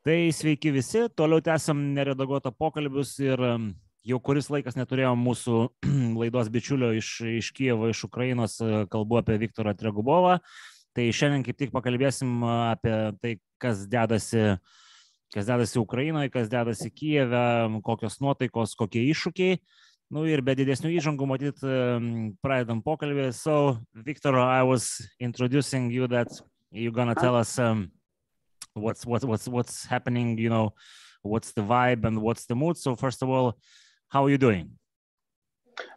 Tai sveiki visi, toliau tęsiam neredaguotą pokalbius ir jau kuris laikas neturėjom mūsų laidos bičiulio iš Kyivo, iš Ukrainos, kalbu apie Viktorą Tregubovą. Tai šiandien kaip tik pakalbėsim apie tai, kas dedasi Ukrainoje, kas dedasi Kyjive, kokios nuotaikos, kokie iššūkiai. Nu ir be didesnių įžangų matyt pradedam pokalbį. So, Victor, I was introducing you that you're gonna tell us what's happening, you know, what's the vibe and what's the mood. So first of all, how are you doing?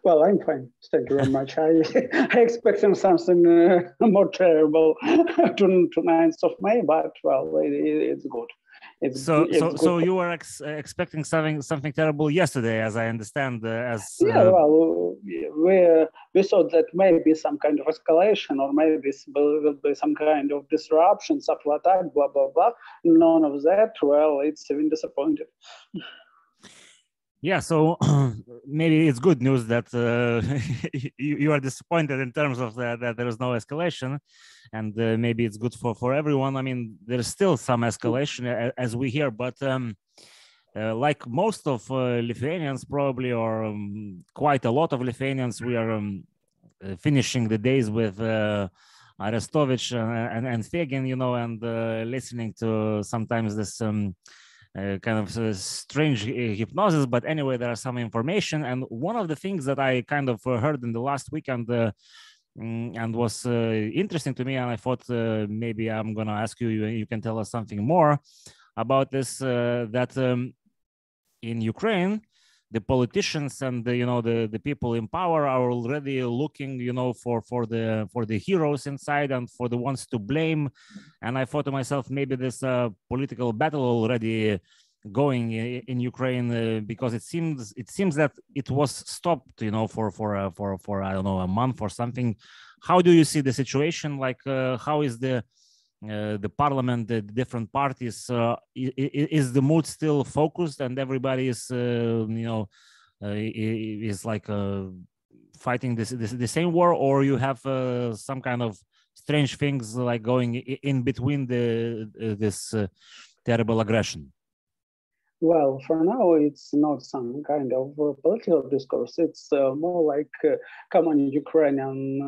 Well, I'm fine. Thank you very much. I expected something more terrible to 9th of May, but well, it's good. So you were expecting something terrible yesterday, as I understand. Well, we thought that maybe some kind of escalation, or maybe will be some kind of disruption, subtle attack, blah blah blah. None of that. Well, it's even disappointing. Yeah, so maybe it's good news that you are disappointed in terms of that there is no escalation, and maybe it's good for everyone. I mean, there's still some escalation as we hear, but like most of Lithuanians probably, or quite a lot of Lithuanians, we are finishing the days with Arestovich and Fegin, you know, and listening to sometimes this kind of strange hypnosis, but anyway, there are some information. And one of the things that I kind of heard in the last weekend and was interesting to me, and I thought maybe I'm going to ask you, you can tell us something more about this, that in Ukraine, the politicians and the people in power are already looking, you know, for the heroes inside and for the ones to blame. And I thought to myself, maybe this political battle already going in Ukraine, because it seems that it was stopped, you know, for I don't know, a month or something. How do you see the situation? Like, how is the parliament, the different parties, is the mood still focused and everybody is is like fighting the same war, or you have some kind of strange things like going in between this terrible aggression? Well, for now, it's not some kind of political discourse. It's more like common Ukrainian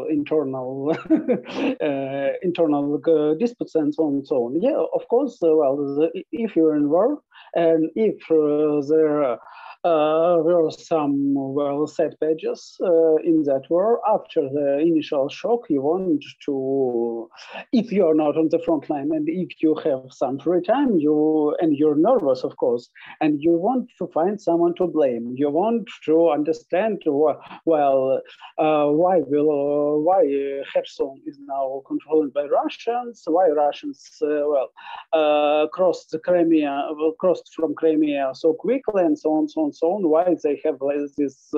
internal disputes and so on and so on. Yeah, of course. If you're in war and if there were some sad pages in that war, after the initial shock, you want to, if you are not on the front line and if you have some free time, you're nervous, of course, and you want to find someone to blame. You want to understand why Kherson is now controlled by Russians, why Russians crossed from Crimea so quickly, and so on, why they have this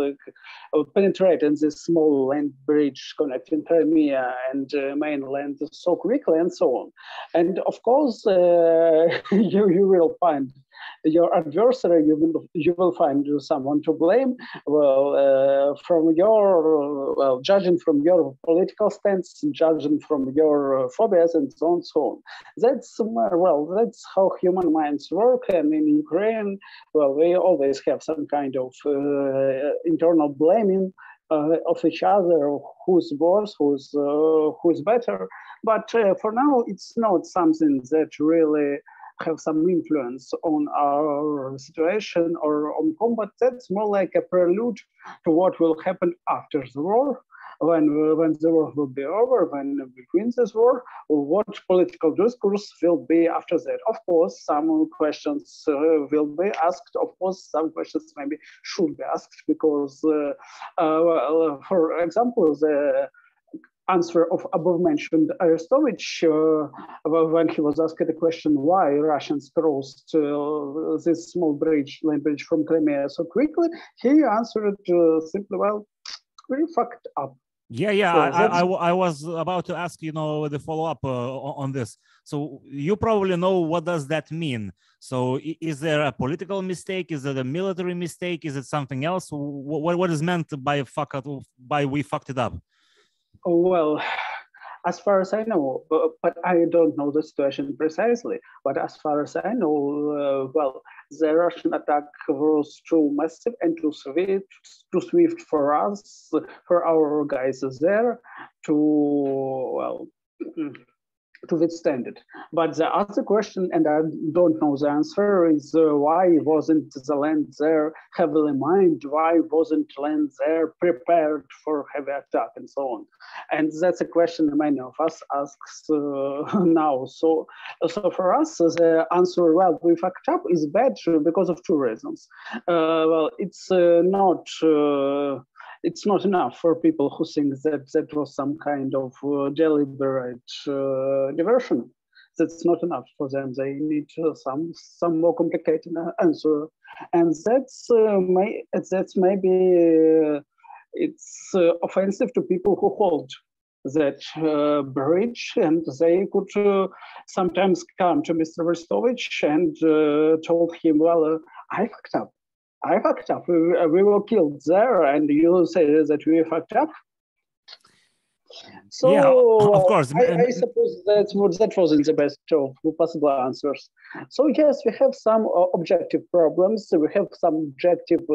penetrated this small land bridge connecting Crimea and mainland so quickly, and so on. And of course, you will find your adversary, you will find someone to blame. Judging from your political stance, judging from your phobias, and so on and so on. That's how human minds work. And in Ukraine, we always have some kind of internal blaming of each other, who's worse, who's better. But for now, it's not something that really have some influence on our situation or on combat. That's more like a prelude to what will happen after the war, when the war will be over, when we win this war, what political discourse will be after that. Of course, some questions will be asked. Of course, some questions maybe should be asked, because, for example, the answer of above-mentioned Arestovich, when he was asked the question why Russians crossed this small land bridge from Crimea so quickly, he answered simply, we fucked up. Yeah. So I was about to ask, the follow-up on this. So you probably know, what does that mean? So is there a political mistake? Is it a military mistake? Is it something else? What is meant by we fucked it up? Well, As far as I know, but I don't know the situation precisely. But as far as I know, well, the Russian attack was too massive and too swift for us, for our guys there, to well. To withstand it. But the other question, and I don't know the answer, is why wasn't the land there heavily mined? Why wasn't land there prepared for heavy attack and so on? And that's a question many of us asks now. So for us, the answer, well, we fucked up is bad because of two reasons. Well, it's not enough for people who think that that was some kind of deliberate diversion. That's not enough for them. They need some more complicated answer, and that's maybe it's offensive to people who hold that bridge, and they could sometimes come to Mr. Arestovich and told him, well, I fucked up. We were killed there, and you say that we fucked up. So yeah, of course. I suppose that wasn't the best of possible answers. So yes, we have some objective problems. We have some objective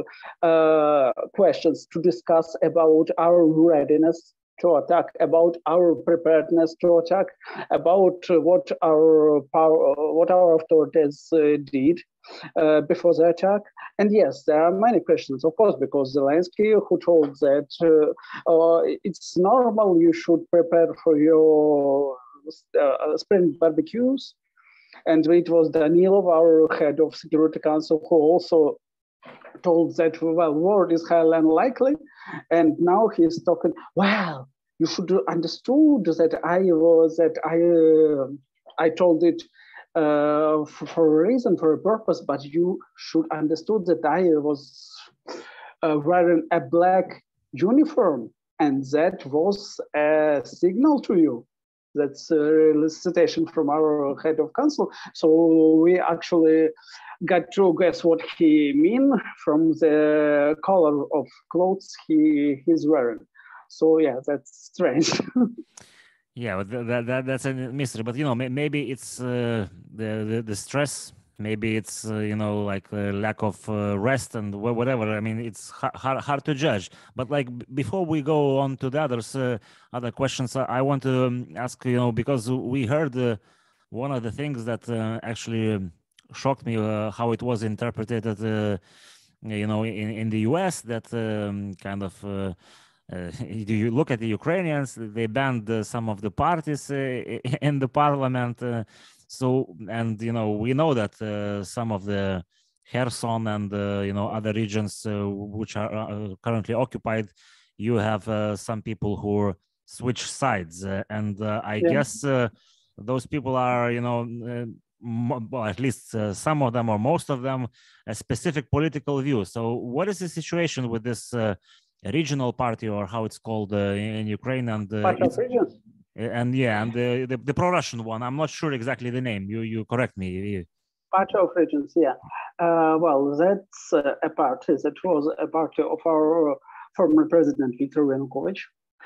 questions to discuss about our readiness to attack, about our preparedness to attack, about what our authorities did before the attack. And yes, there are many questions, of course, because Zelensky, who told that it's normal, you should prepare for your spring barbecues. And it was Danilov, our head of Security Council, who also told that, well, war is highly unlikely. And now he's talking, well, you should understood that I told it for a reason, for a purpose, but you should understood that I was wearing a black uniform, and that was a signal to you. That's a citation from our head of council. So we actually got to guess what he mean from the color of clothes he's wearing. So yeah, that's strange. Yeah, but that's a mystery. But you know, maybe it's the stress. Maybe it's like lack of rest and whatever. I mean, it's hard to judge. But like before we go on to the other questions, I want to ask because we heard one of the things that actually shocked me how it was interpreted in the US, that kind of. You look at the Ukrainians, they banned some of the parties in the parliament. And we know that some of the Kherson and other regions which are currently occupied, you have some people who switch sides, and I guess those people are well, at least some of them or most of them, a specific political view. So what is the situation with this regional party, or how it's called in Ukraine, and the pro-Russian one? I'm not sure exactly the name. You correct me. Party of Regions, yeah. Well, that's a party that was a party of our former president Viktor Yanukovych,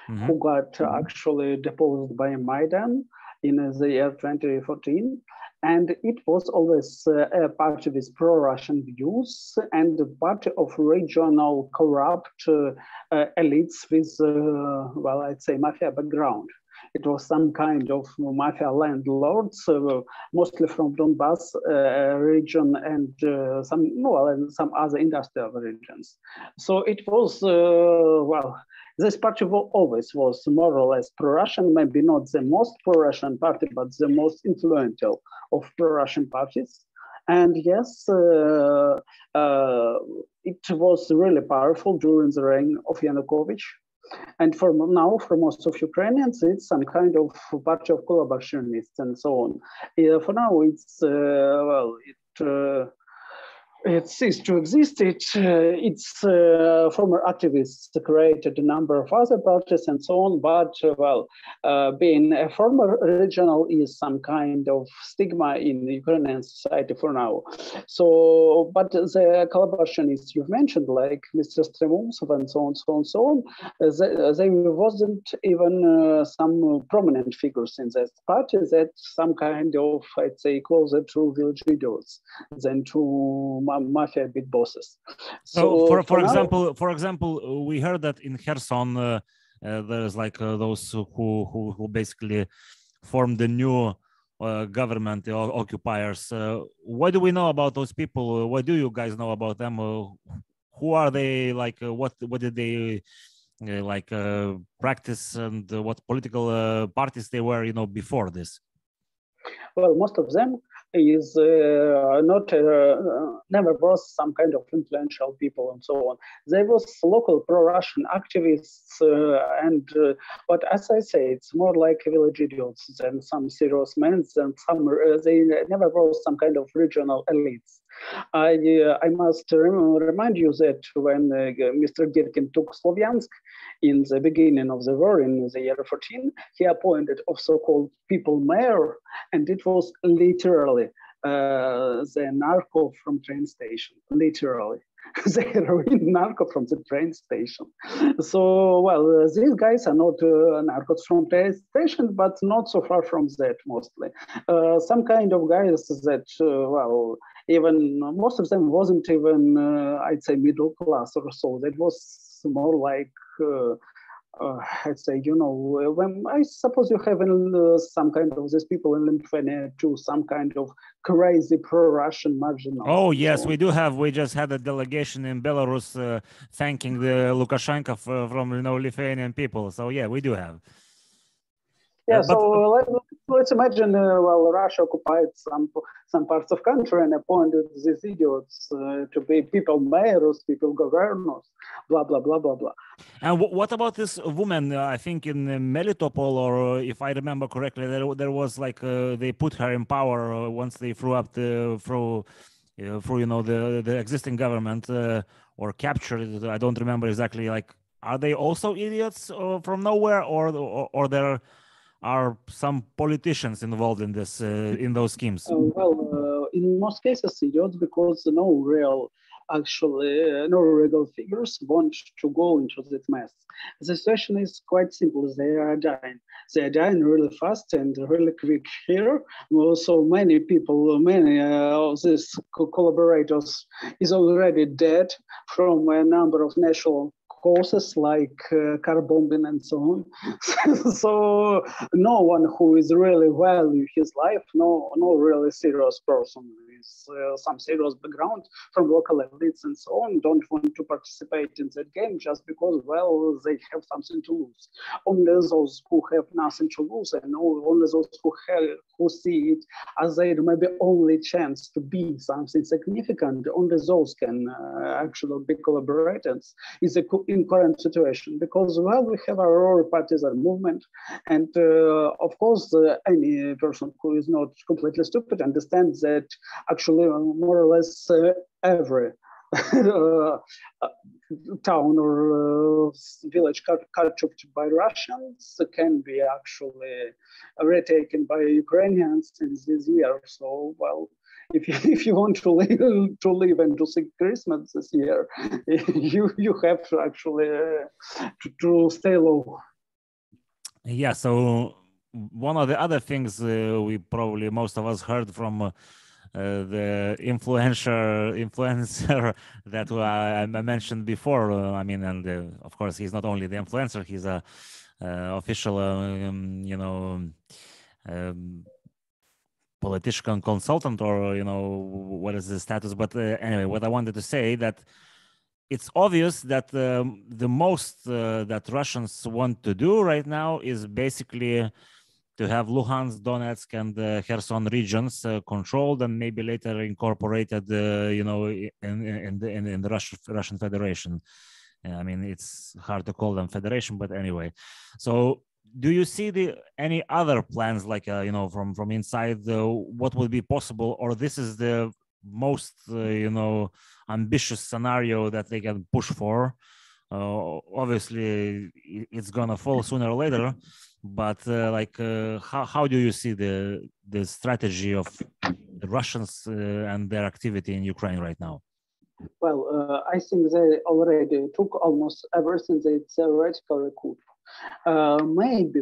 who got actually deposed by Maidan in the year 2014. And it was always a party with pro-Russian views and a party of regional corrupt elites with, well, I'd say mafia background. It was some kind of mafia landlords, mostly from Donbass region and some other industrial regions. So it was, well, this party always was more or less pro-Russian, maybe not the most pro-Russian party, but the most influential of pro-Russian parties. And yes, it was really powerful during the reign of Yanukovych. And for most of Ukrainians, it's some kind of party of collaborationists and so on. For now, it's, it ceased to exist. Its former activists created a number of other parties and so on. But being a former regional is some kind of stigma in Ukrainian society for now. So, but the collaborationists you've mentioned, like Mr. Tregubov and so on, so on, so on, they wasn't even some prominent figures in that party. That some kind of, I'd say, closer to village leaders than to mafia big bosses. So for example, we heard that in Kherson there's like those who basically formed the new government, the occupiers. What do we know about those people? What do you guys know about them? Who are they? Like what did they practice, and what political parties they were, before this? Well, most of them is not never was some kind of influential people and so on. There was local pro-Russian activists, but as I say, it's more like village idiots than some serious men, and they never was some kind of regional elites. I must remind you that when Mr. Girkin took Slovyansk in the beginning of the war in the year 14, he appointed a so-called people mayor, and it was literally the narco from train station, literally. The heroin narco from the train station. So, these guys are not narcos from train station, but not so far from that, mostly. Some kind of guys that, even most of them wasn't even, I'd say, middle class or so. That was more like, I'd say, when I suppose you have some kind of these people in Lithuania too, some kind of crazy pro-Russian marginal. Oh, yes, we do have. We just had a delegation in Belarus thanking the Lukashenko from Lithuanian people. So, yeah, we do have. Yeah, so let's imagine, Russia occupied some parts of country and appointed these idiots to be people mayors, people governors, blah, blah, blah, blah, blah. And what about this woman, I think in Melitopol, or if I remember correctly, there was like, they put her in power once they threw up the existing government or captured it. I don't remember exactly. Like, are they also idiots from nowhere, or there are some politicians involved in this in those schemes? In most cases, idiots, because no real figures want to go into that mess. The situation is quite simple. They are dying. They are dying really fast and really quick here. So many people, many of these collaborators is already dead from a number of national causes like car bombing and so on. So no one who is really value his life, no really serious person with some serious background from local elites and so on, don't want to participate in that game just because, they have something to lose. Only those who have nothing to lose, and only those who see it as their maybe only chance to be something significant, only those can actually be collaborators in current situation, because we have our partisan movement, and of course any person who is not completely stupid understands that actually more or less every town or village captured by Russians can be actually retaken by Ukrainians in this year. So, if you want to live and to see Christmas this year, you have to actually to stay low. Yeah. So one of the other things we probably most of us heard from the influencer that I mentioned before. And of course, he's not only the influencer; he's a official, political consultant, or what is the status. But anyway, what I wanted to say that it's obvious that the most that Russians want to do right now is basically to have Luhansk, Donetsk, and Kherson regions controlled, and maybe later incorporated, in the Russian Federation. It's hard to call them federation, but anyway. So, do you see any other plans, like from inside? What would be possible, or this is the most, ambitious scenario that they can push for. Obviously, it's gonna fall sooner or later. But how do you see the strategy of the Russians and their activity in Ukraine right now? Well, I think they already took almost ever since they theoretically could. Maybe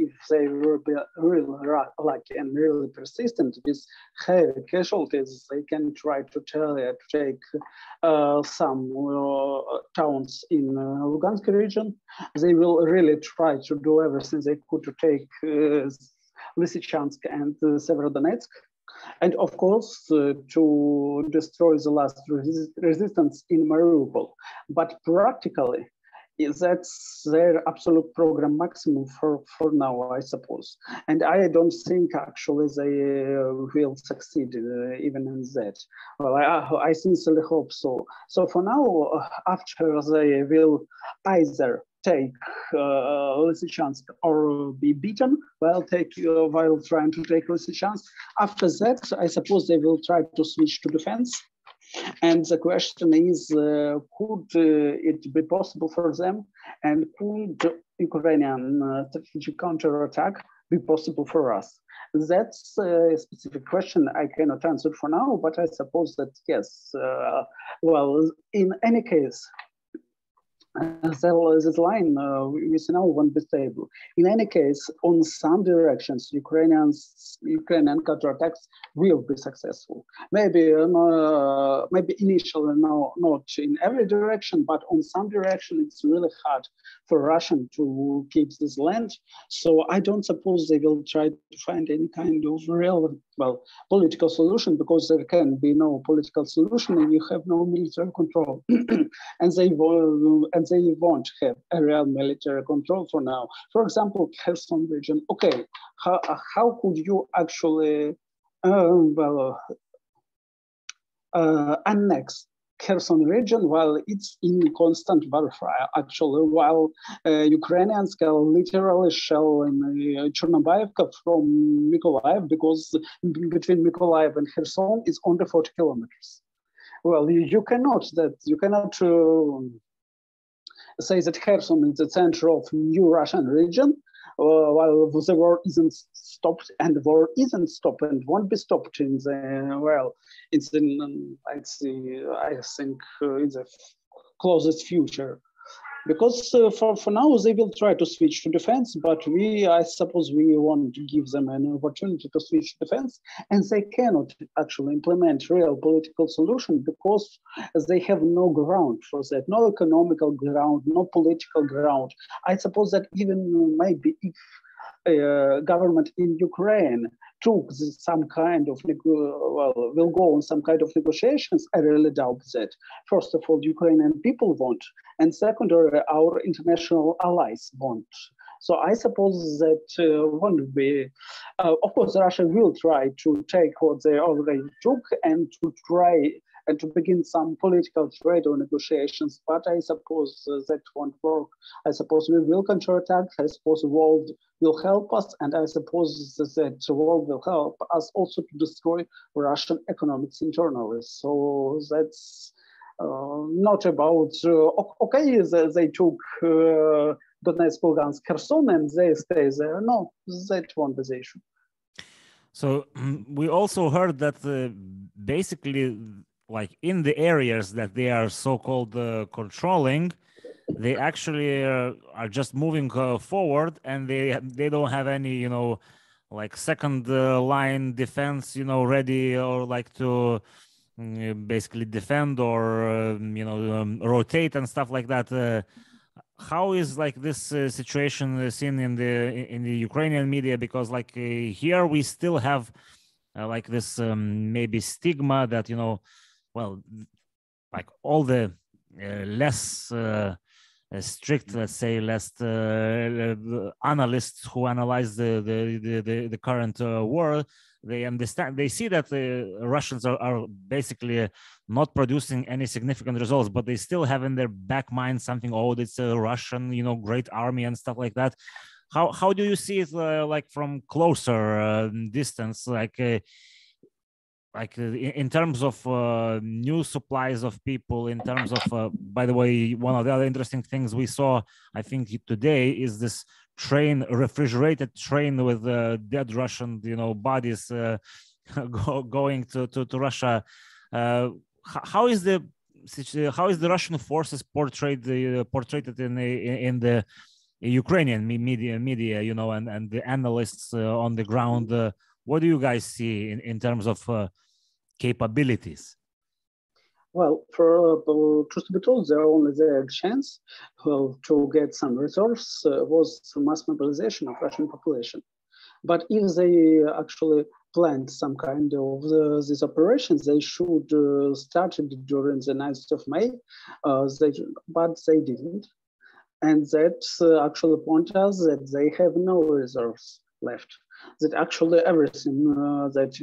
if they will be really lucky and really persistent with heavy casualties, they can try to take some towns in Lugansk region. They will really try to do everything they could to take Lysychansk and Severodonetsk. And of course, to destroy the last resistance in Mariupol. But practically, that's their absolute program maximum for now, I suppose. And I don't think actually they will succeed even in that. Well, I sincerely hope so. So for now, after they will either take Lysychansk or be beaten while trying to take Lysychansk. After that, I suppose they will try to switch to defense. And the question is, could it be possible for them? And could Ukrainian strategic counterattack be possible for us? That's a specific question I cannot answer for now, but I suppose that yes. Well, in any case, this line we see now won't be stable. In any case, on some directions, Ukrainian counterattacks will be successful. Maybe initially not in every direction, but on some direction, it's really hard for Russian to keep this land. So I don't suppose they will try to find any kind of real, political solution, because there can be no political solution and you have no military control. and they won't have a real military control for now. For example, Kherson region. Okay, how could you actually annex Kherson region while it's in constant warfare? Actually, while Ukrainians can literally shell in Chernobylivka from Mykolaiv, because between Mykolaiv and Kherson is only 40 kilometers. Well, you cannot say that Kherson is the center of new Russian region while the war isn't stopped, and the war isn't stopped and won't be stopped in the I think in the closest future. Because for now, they will try to switch to defense, but I suppose we want to give them an opportunity to switch to defense, and they cannot actually implement real political solution because they have no ground for that, no economical ground, no political ground. I suppose that even maybe if government in Ukraine took some kind of will go on some kind of negotiations, I really doubt that. First of all, Ukrainian people won't, and secondly, our international allies won't. So I suppose that won't be. Of course, Russia will try to take what they already took and to try and to begin some political trade or negotiations, but I suppose that won't work. I suppose we will counterattack. I suppose the world will help us, and I suppose that the world will help us also to destroy Russian economics internally. So that's not about, okay, they took Donetsk, Lugansk, Kherson, and they stay there. No, that won't be the issue. So we also heard that basically, like in the areas that they are so-called controlling, they actually are just moving forward, and they don't have any, like second line defense, ready, or like to basically defend or rotate and stuff like that. How is like this situation seen in the Ukrainian media? Because like here we still have like this maybe stigma that like all the less strict, let's say, less analysts who analyze the current war, they see that the Russians are basically not producing any significant results, but they still have in their back mind something, it's a Russian, great army and stuff like that. How do you see it like from closer distance? Like like in terms of new supplies of people, in terms of, by the way, one of the other interesting things we saw, I think today, is this train, refrigerated train with dead Russian, bodies going to Russia. How is the Russian forces portrayed in the Ukrainian media, and the analysts on the ground? What do you guys see in terms of capabilities? Well, truth to be told, their chance to get some resource was mass mobilization of Russian population. But if they actually planned some kind of these operations, they should start it during the 9th of May, but they didn't. And that actually points us that they have no reserves left. That actually everything that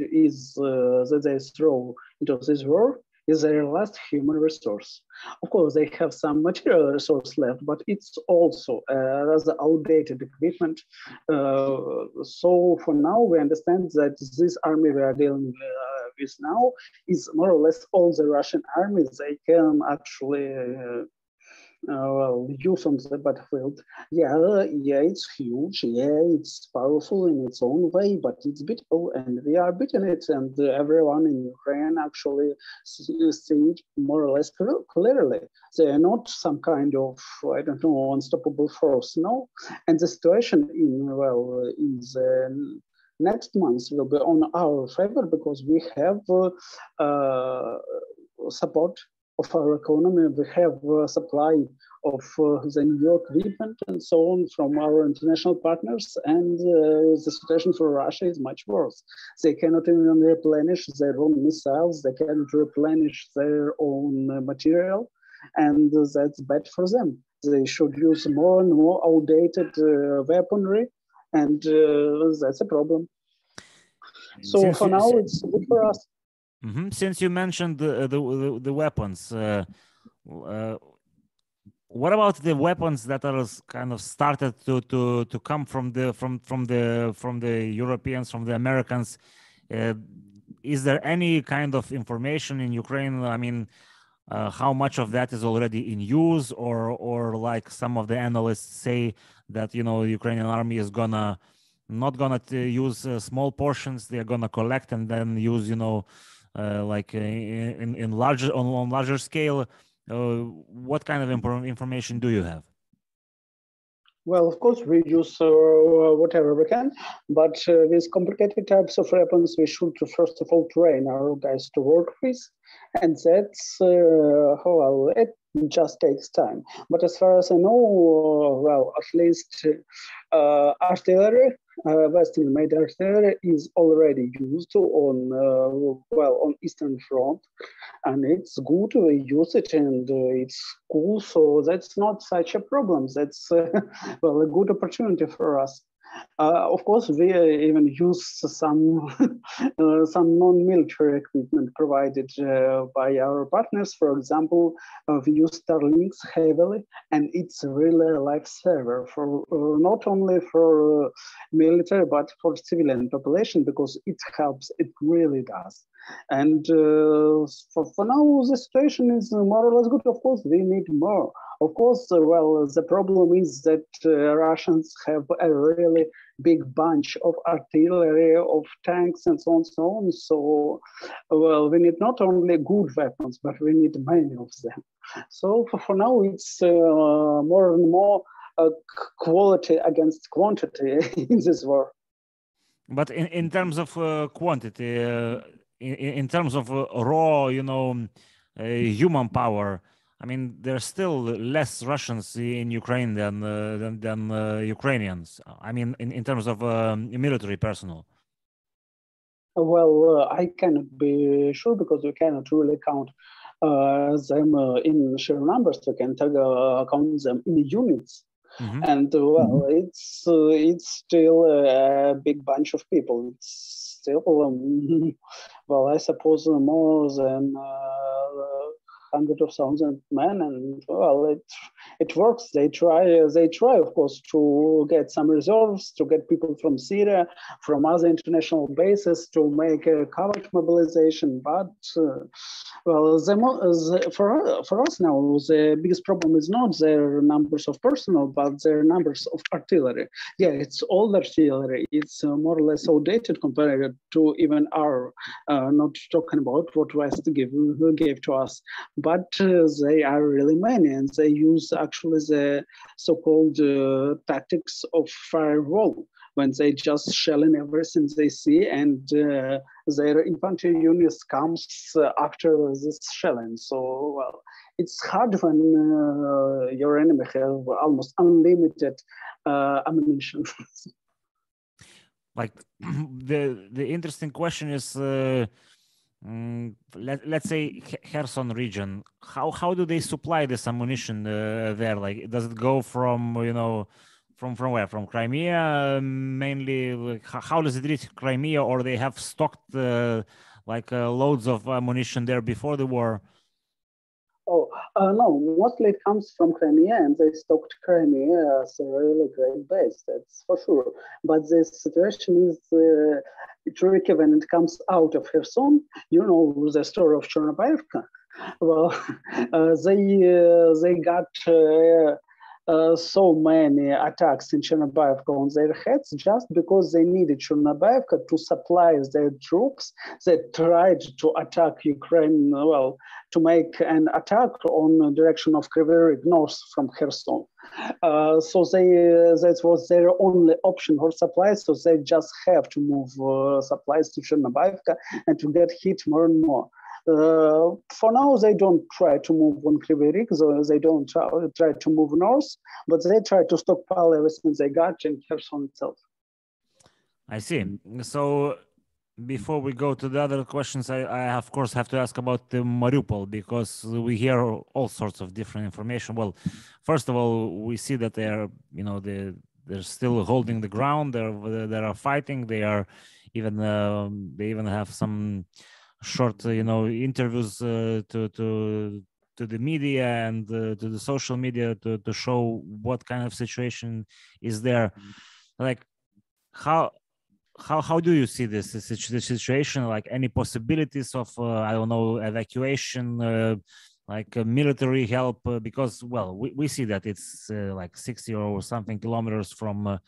they throw into this war is their last human resource. Of course, they have some material resource left, but it's also rather outdated equipment. So for now, we understand that this army we are dealing with now is more or less all the Russian army they can actually use on the battlefield. Yeah, it's huge. Yeah, it's powerful in its own way, but it's beatable, and we are beating it. And everyone in Ukraine actually sees it more or less clearly. They are not some kind of, I don't know, unstoppable force. No, and the situation in the next month will be on our favor because we have support of our economy. We have supply of the new equipment and so on from our international partners, and the situation for Russia is much worse. They cannot even replenish their own missiles, they cannot replenish their own material, and that's bad for them. They should use more and more outdated weaponry, and that's a problem. So for now, it's good for us. Mm-hmm. Since you mentioned the weapons, what about the weapons that are kind of started to come from the Europeans, from the Americans? Is there any kind of information in Ukraine? I mean, how much of that is already in use, or like some of the analysts say that the Ukrainian army is not gonna use small portions. They're gonna collect and then use like in on larger scale. What kind of information do you have? Well, of course, we use whatever we can, but with complicated types of weapons, we should first of all train our guys to work with, and that's it just takes time. But as far as I know, at least artillery, Western-made artillery, is already used on Eastern Front, and it's good to use it, and it's cool. So that's not such a problem. That's a good opportunity for us. Of course, we even use some non-military equipment provided by our partners. For example, we use Starlinks heavily, and it's really a lifesaver for not only for military but for civilian population, because it helps. It really does. And for now, the situation is more or less good. Of course, we need more. Of course, the problem is that Russians have a really big bunch of artillery, of tanks, and so on and so on. So, we need not only good weapons, but we need many of them. So for now, it's more and more quality against quantity in this war. But in terms of quantity, in terms of raw, human power, I mean, there's still less Russians in Ukraine than Ukrainians. I mean, in terms of military personnel. Well, I cannot be sure because we cannot really count them in sheer numbers. We can count them in units. Mm-hmm. And it's still a big bunch of people. It's still, I suppose more than hundreds of thousands of men, and it works. They try, of course, to get some reserves, to get people from Syria, from other international bases, to make a covered mobilization. But well, for us now, the biggest problem is not their numbers of personnel, but their numbers of artillery. Yeah, it's old artillery. It's more or less outdated compared to even our, not talking about what West gave to us, but they are really many, and they use actually the so-called tactics of firewall, when they just shell in everything they see, and their infantry units comes after this shelling. So, well, it's hard when your enemy have almost unlimited ammunition. Like the interesting question is, let's say Kherson region. How do they supply this ammunition there? Like, does it go from from where? From Crimea mainly? Like, how does it reach Crimea, or they have stocked loads of ammunition there before the war? Oh, no, mostly it comes from Crimea, and they stocked Crimea as a really great base, that's for sure. But the situation is tricky when it comes out of Kherson. You know the story of Chernobyevka. Well, they got so many attacks in Chernobyevka on their heads just because they needed Chernobyevka to supply their troops that tried to attack Ukraine, well, to make an attack on the direction of Kryvyi Rih north from Kherson. So that was their only option for supplies, so they just have to move supplies to Chernobyevka and to get hit more and more. For now, they don't try to move on Kryvyi Rih, so they don't try to move north, but they try to stockpile everything they got in Kherson itself. I see. So before we go to the other questions, I of course have to ask about the Mariupol, because we hear all sorts of different information. Well, first of all, we see that they're still holding the ground. They are fighting. They are even they even have some short interviews to the media and to the social media to show what kind of situation is there. Like, how do you see this situation? Like, any possibilities of I don't know, evacuation, like military help, because, well, we see that it's like 60 or something kilometers from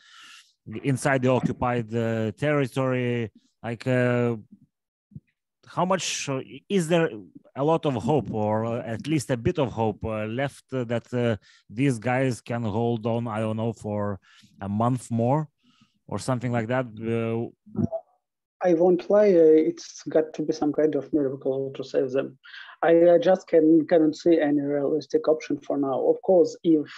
inside the occupied territory. Like, how much is there a lot of hope, or at least a bit of hope left that these guys can hold on, I don't know, for a month more or something like that? I won't lie, it's got to be some kind of miracle to save them. I just cannot see any realistic option for now. Of course, if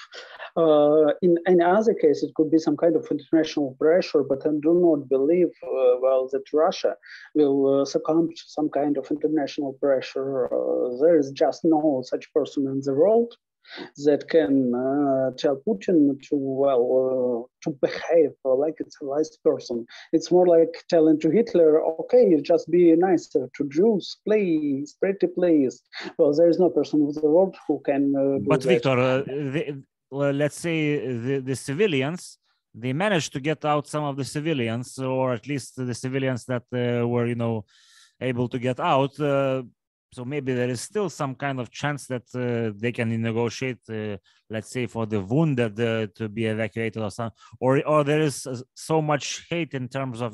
in any other case, it could be some kind of international pressure, but I do not believe, that Russia will succumb to some kind of international pressure. There is just no such person in the world that can tell Putin to behave like it's a wise person. It's more like telling to Hitler, okay, just be nicer to Jews, please, pretty please. Well, there is no person in the world who can do but that. Victor, let's say the civilians, they managed to get out some of the civilians, or at least the civilians that were, able to get out. So maybe there is still some kind of chance that they can negotiate, let's say, for the wounded to be evacuated or something, or there is so much hate in terms of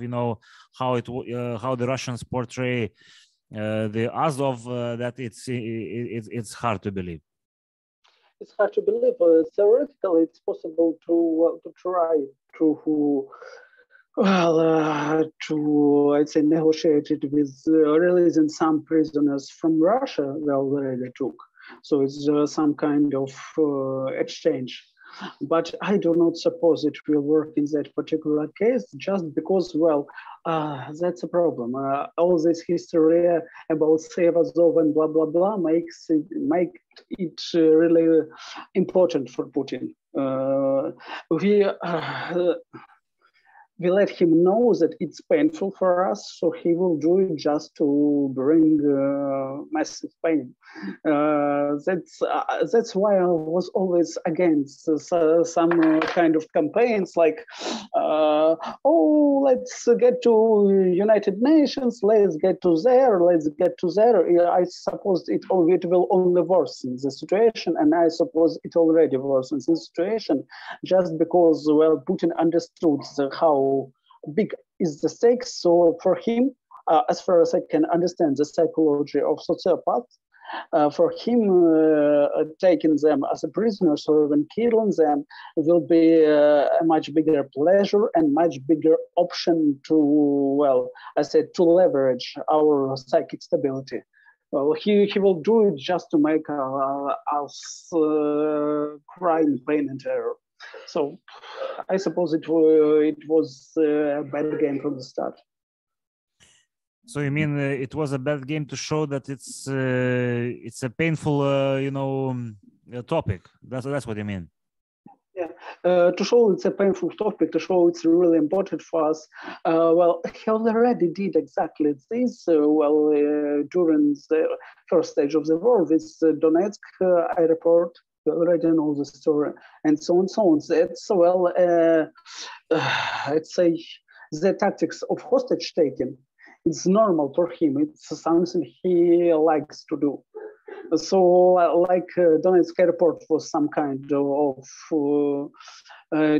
how the Russians portray the Azov that it's hard to believe. It's hard to believe. Theoretically, it's possible to try to. I'd say negotiate it with releasing some prisoners from Russia they already took. So it's some kind of exchange. But I do not suppose it will work in that particular case, just because, that's a problem. All this history about Save Azov and blah, blah, blah make it really important for Putin. we let him know that it's painful for us, so he will do it just to bring massive pain. That's why I was always against some kind of campaigns like, oh, let's get to United Nations, let's get to there. I suppose it will only worsen the situation, and I suppose it already worsens the situation, just because, well, Putin understood how big is the stakes. So for him, as far as I can understand the psychology of sociopaths, for him, taking them as a prisoners or even killing them will be a much bigger pleasure and much bigger option to, well, I said, to leverage our psychic stability. Well, he will do it just to make us cry in pain and terror. So I suppose it was a bad game from the start. So you mean it was a bad game to show that it's a painful, topic? That's what you mean? Yeah, to show it's a painful topic, to show it's really important for us. Well, he already did exactly this. During the first stage of the war, this Donetsk airport. We already know the story, and so on, so on. It's I'd say the tactics of hostage taking. It's normal for him. It's something he likes to do. So, like Donetsk airport was some kind of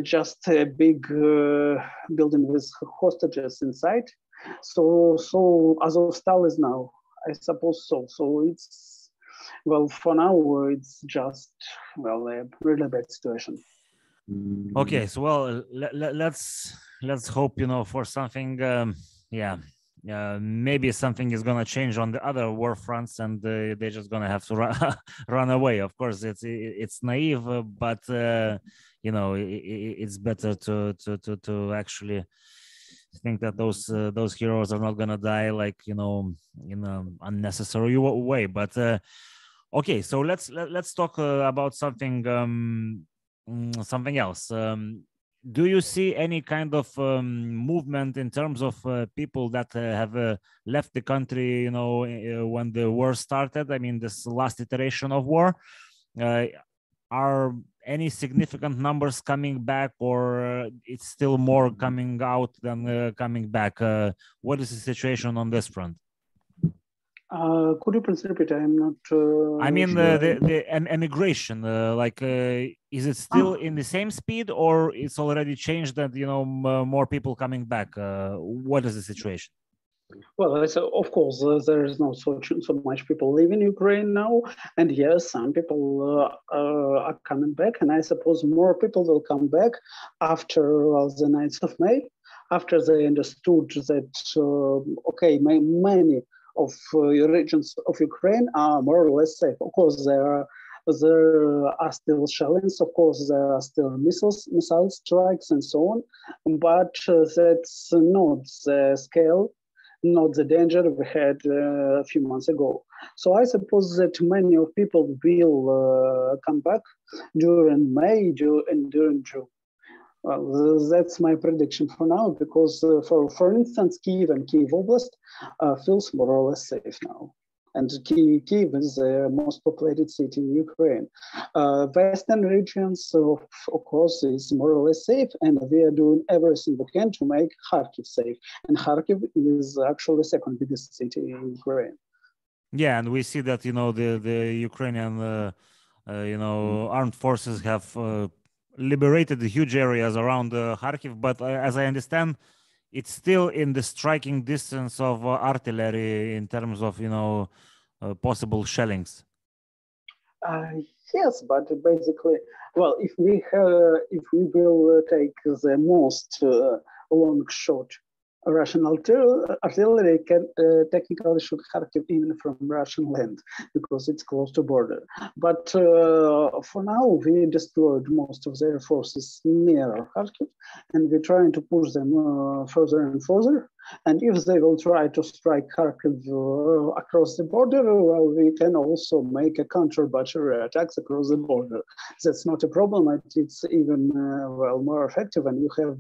just a big building with hostages inside. So Azovstal is now, I suppose so. So it's, well, for now, it's just, well, a really bad situation. Okay, so well, let's hope, for something. Maybe something is gonna change on the other war fronts, and they're just gonna have to run away. Of course, it's naive, but it's better to actually think that those heroes are not gonna die like in an unnecessary way. But okay, so let's talk about something else. Do you see any kind of movement in terms of people that have left the country, when the war started? I mean, this last iteration of war. Are any significant numbers coming back, or it's still more coming out than coming back? What is the situation on this front? Could you please repeat? I'm not. I mean, the emigration. Is it still in the same speed, or it's already changed that more people coming back? What is the situation? Well, of course, there is not so much people live in Ukraine now, and yes, some people are coming back, and I suppose more people will come back after the 9th of May, after they understood that many of regions of Ukraine are more or less safe. Of course, there are still shellings. Of course, there are still missile strikes and so on, but that's not the scale, not the danger we had a few months ago. So I suppose that many of people will come back during May and during June. Well, that's my prediction for now, because for instance, Kyiv and Kyiv Oblast feels more or less safe now. And Kyiv is the most populated city in Ukraine. Western regions, of course, is more or less safe, and we are doing everything we can to make Kharkiv safe. And Kharkiv is actually the second biggest city in Ukraine. Yeah, and we see that the Ukrainian armed forces have liberated the huge areas around Kharkiv, but as I understand, it's still in the striking distance of artillery in terms of possible shellings. Yes, but basically, well, if we will take the most long shot Russian artillery can technically shoot Kharkiv even from Russian land, because it's close to border. But for now, we destroyed most of their forces near Kharkiv, and we're trying to push them further and further. And if they will try to strike Kharkiv across the border, well, we can also make a counter-battery attacks across the border. That's not a problem. It's even well more effective, and you have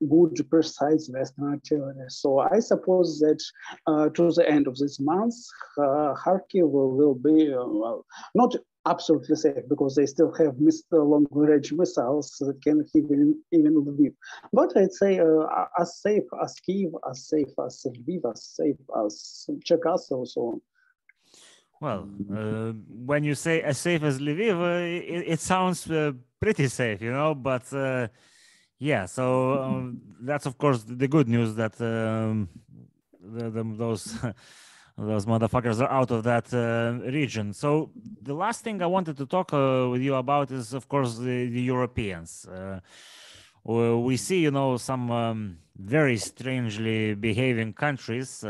good, precise Western artillery. So I suppose that to the end of this month, Kharkiv will be well, not absolutely safe, because they still have long-range missiles that can hit even Lviv. But I'd say as safe as Kyiv, as safe as Lviv, as safe as Cherkasy, and so on. Well, when you say as safe as Lviv, it sounds pretty safe, you know, but yeah, so that's of course the good news, that those motherfuckers are out of that region. So the last thing I wanted to talk with you about is, of course, the Europeans. We see, you know, some very strangely behaving countries.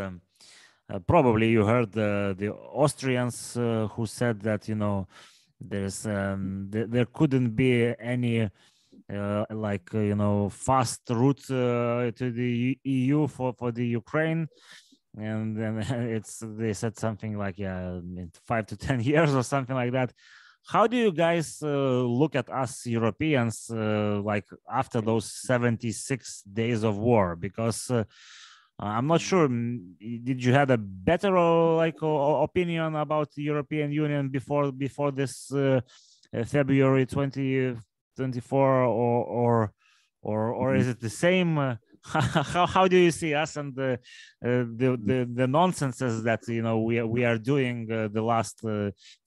Probably you heard the Austrians who said that, you know, there couldn't be any you know, fast route to the EU for the Ukraine. And then they said something like, yeah, in 5 to 10 years or something like that. How do you guys look at us Europeans like after those 76 days of war? Because I'm not sure, did you have a better opinion about the European Union before this February 2024, or is it the same? How do you see us and the nonsenses that, you know, we are doing the last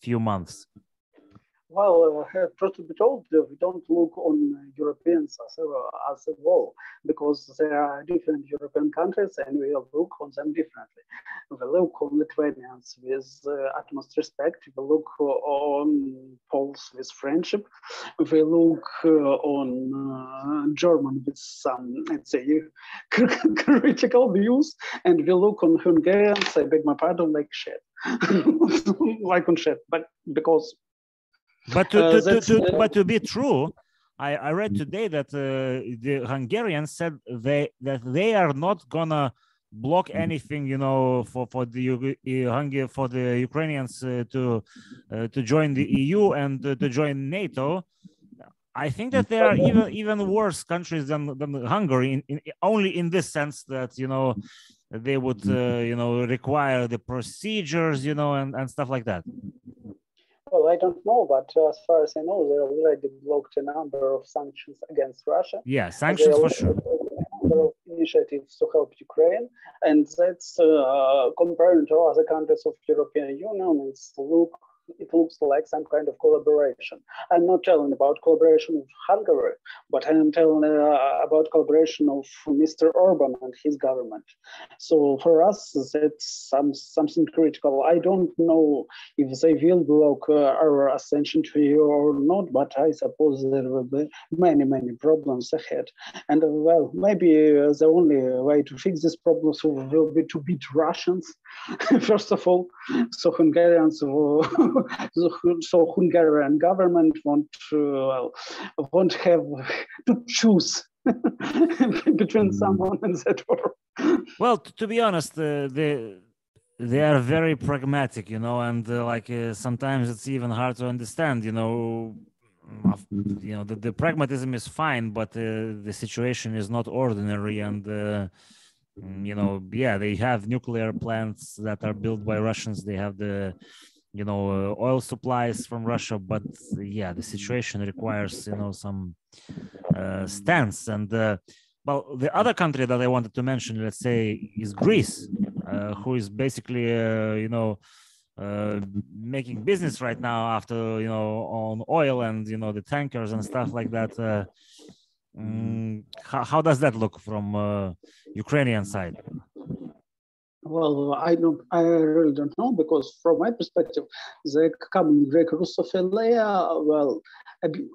few months? Well, truth to be told, we don't look on Europeans as a whole, because there are different European countries and we look on them differently. We look on Lithuanians with utmost respect. We look on Poles with friendship. We look on German with some, let's say, critical views. And we look on Hungarians, I beg my pardon, like shit. Like on shit, but because... But to be true, I read today that the Hungarians said that they are not gonna block anything, you know, for the Ukrainians to join the EU and to join NATO. I think that there are even worse countries than Hungary, only in this sense that, you know, they would you know, require the procedures, you know, and stuff like that. Well, I don't know, but as far as I know, they already blocked a number of sanctions against Russia. Yeah, sanctions for sure. A number of initiatives to help Ukraine, and that's comparing to other countries of European Union. It looks like some kind of collaboration. I'm not telling about collaboration with Hungary, but I'm telling about collaboration of Mr. Orban and his government. So for us, that's something critical. I don't know if they will block our ascension to EU or not, but I suppose there will be many problems ahead. And well, maybe the only way to fix these problems will be to beat Russians, first of all. So Hungarians so Hungarian government won't have to choose between someone and that war. Well, to be honest, they are very pragmatic, you know, and sometimes it's even hard to understand, you know. The pragmatism is fine, but the situation is not ordinary, and you know, yeah, they have nuclear plants that are built by Russians. They have the, you know, oil supplies from Russia, but yeah, the situation requires, you know, some stance. And well, the other country that I wanted to mention, let's say, is Greece, who is basically, you know, making business right now after, you know, on oil and, you know, the tankers and stuff like that. How does that look from Ukrainian side? Well, I really don't know, because from my perspective, the common Greek-Russophilia, well,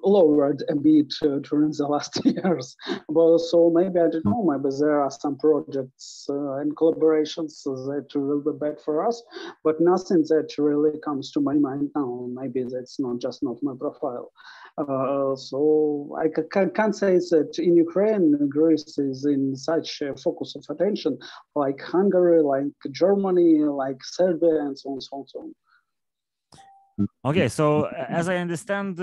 lowered a bit during the last years. Well, so maybe, I don't know, maybe there are some projects and collaborations that will be bad for us, but nothing that really comes to my mind now. Maybe that's not my profile. So I can't say that in Ukraine, Greece is in such a focus of attention, like Hungary, like Germany, like Serbia, and so on, so on, so on. Okay, so as I understand,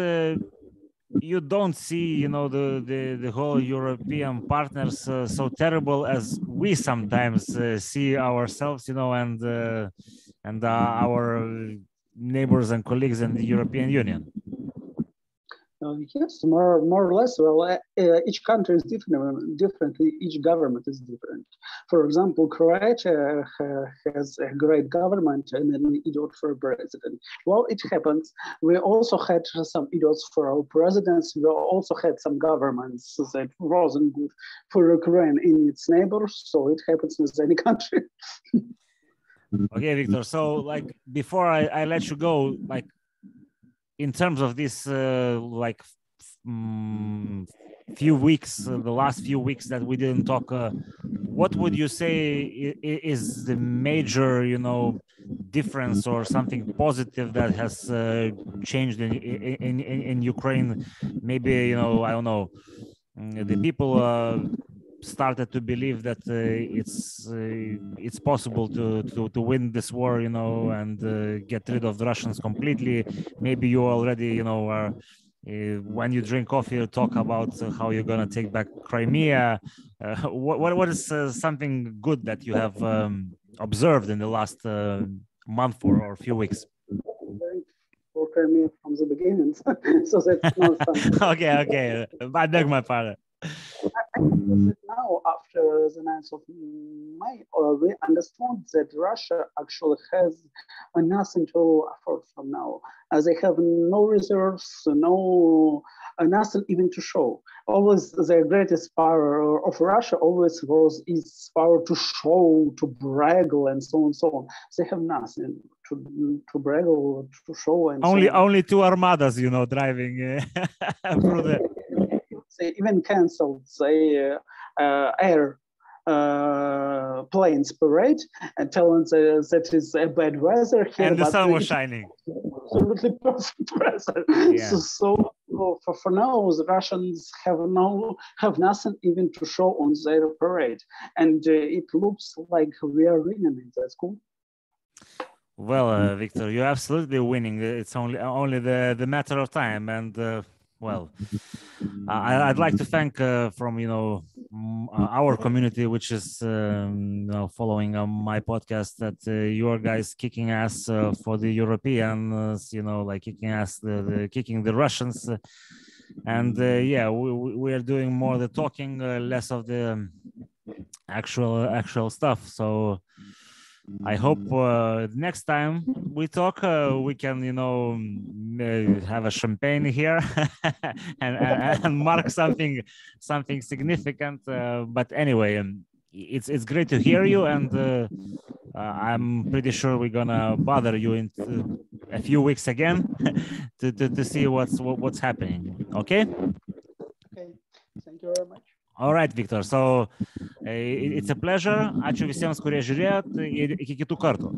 you don't see, the whole European partners so terrible as we sometimes see ourselves, and our neighbors and colleagues in the European Union. Yes, more or less. Well, each country is different. Each government is different. For example, Croatia has a great government and an idiot for a president. Well, it happens. We also had some idiots for our presidents. We also had some governments that wasn't good for Ukraine in its neighbors. So it happens with any country. Okay, Victor. So, like, before I let you go, like, in terms of this, few weeks, the last few weeks that we didn't talk, what would you say is the major, difference or something positive that has changed in Ukraine? Maybe, I don't know, the people started to believe that it's possible to win this war, and get rid of the Russians completely. Maybe you already, are, when you drink coffee, you talk about how you're gonna take back Crimea. What is something good that you have observed in the last month or few weeks? For Crimea from the beginning, so that's not something. Okay, I beg my pardon. Now, after the 9th of May, we understand that Russia actually has nothing to afford from now. They have no reserves, nothing even to show. Always the greatest power of Russia always was its power to show, to brag, and so on and so on. They have nothing to brag or to show. And only two armadas, driving through the. They even canceled the air planes parade and telling that is a bad weather here. And the sun was shining. Absolutely perfect weather. Yeah. So for now, the Russians have nothing even to show on their parade, and it looks like we are winning it. That's cool. Well, Victor, you're absolutely winning. It's only the matter of time, and. Well, I'd like to thank from our community, which is following my podcast, that you are guys kicking ass for the Europeans, like kicking ass, kicking the Russians, and yeah, we are doing more the talking, less of the actual stuff. So I hope next time we talk, we can, have a champagne here and mark something significant. But anyway, it's great to hear you, and I'm pretty sure we're gonna bother you in a few weeks again to see what's happening. Okay. Okay. Thank you very much. All right, Victor. So it's a pleasure. Ačiū visiems, kurie žiūrėjot, ir iki kitų kartų.